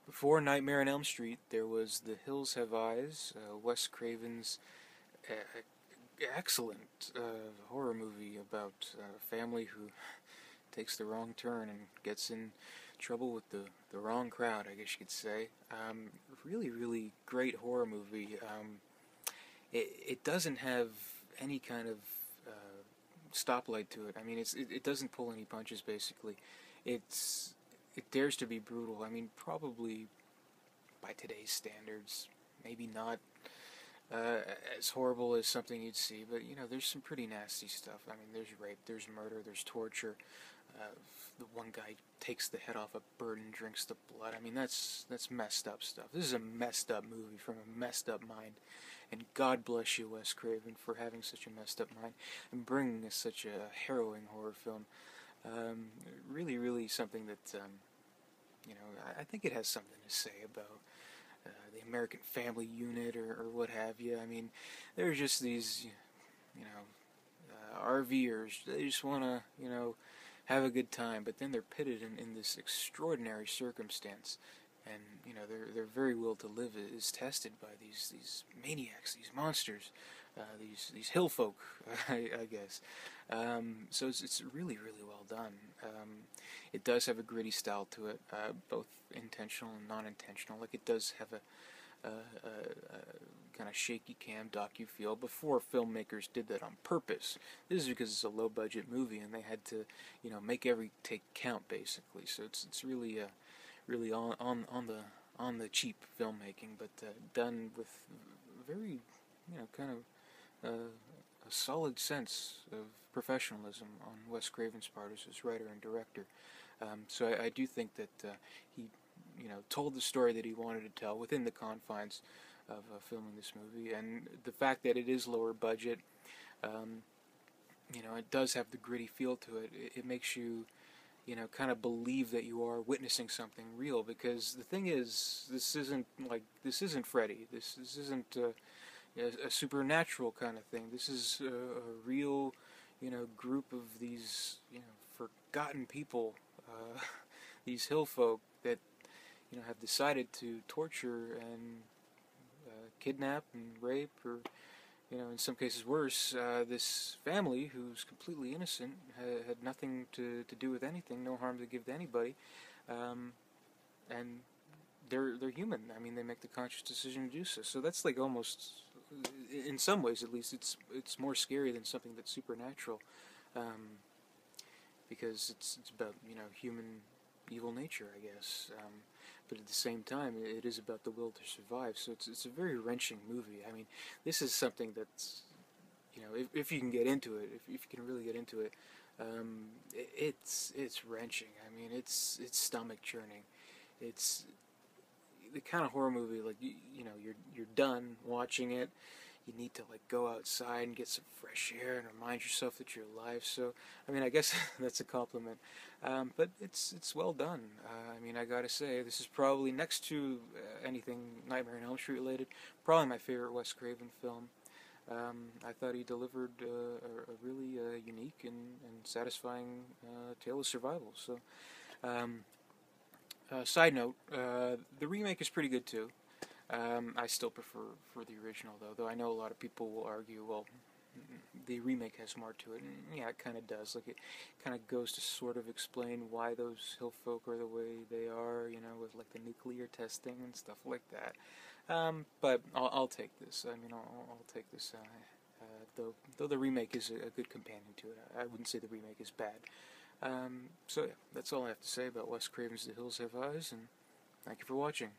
Before Nightmare on Elm Street, there was The Hills Have Eyes, Wes Craven's uh, excellent horror movie about a family who takes the wrong turn and gets in trouble with the wrong crowd, I guess you could say. Really, really great horror movie. It doesn't have any kind of stoplight to it. I mean, it doesn't pull any punches, basically. It's it dares to be brutal. I mean, probably by today's standards, maybe not uh, as horrible as something you'd see, but there's some pretty nasty stuff. I mean, there's rape, there's murder, there's torture. Uh, the one guy takes the head off a bird and drinks the blood. I mean, that's messed up stuff. This is a messed up movie from a messed up mind, and God bless you, Wes Craven, for having such a messed up mind and bringing us such a harrowing horror film. Really, really something that I think it has something to say about the American family unit or what have you. I mean, there's just these, RVers. They just want to, have a good time, but then they're pitted in this extraordinary circumstance, and their very will to live is tested by these maniacs, these monsters, these hill folk, I guess. So it's really, really well done. It does have a gritty style to it, both intentional and non-intentional. Like, it does have a kind of shaky cam docu feel before filmmakers did that on purpose. This is because it's a low budget movie and they had to make every take count, basically. So it's really really on the cheap filmmaking, but done with very kind of a solid sense of professionalism on Wes Craven's part as his writer and director. So I do think that he told the story that he wanted to tell within the confines of filming this movie, and the fact that it is lower budget, it does have the gritty feel to it. It makes you, kind of believe that you are witnessing something real, because the thing is, this isn't Freddy. This isn't a supernatural kind of thing. This is a real, group of these, forgotten people, these hill folk that have decided to torture and kidnap and rape, or in some cases worse, this family who's completely innocent, had nothing to do with anything, no harm to give to anybody, and they're human. I mean, they make the conscious decision to do so. So that's like almost, in some ways at least, it's more scary than something that's supernatural, because it's about human evil nature, I guess. But at the same time, it is about the will to survive. So it's a very wrenching movie. I mean, this is something that's, if you can get into it, if you can really get into it, it's wrenching. I mean, it's stomach churning. It's the kind of horror movie, like, you're done watching it. You need to go outside and get some fresh air and remind yourself that you're alive. So, I mean, I guess that's a compliment. But it's well done. I mean, I gotta say, this is probably, next to anything Nightmare on Elm Street related, probably my favorite Wes Craven film. I thought he delivered a really unique and satisfying tale of survival. So, side note, the remake is pretty good too. I still prefer for the original, though I know a lot of people will argue, well, the remake has more to it, and yeah, it kind of does. Like, it kind of goes to sort of explain why those hill folk are the way they are, with like the nuclear testing and stuff like that. But I'll take this. I mean, I'll take this. Though the remake is a good companion to it, I wouldn't say the remake is bad. So yeah, that's all I have to say about Wes Craven's The Hills Have Eyes, and thank you for watching.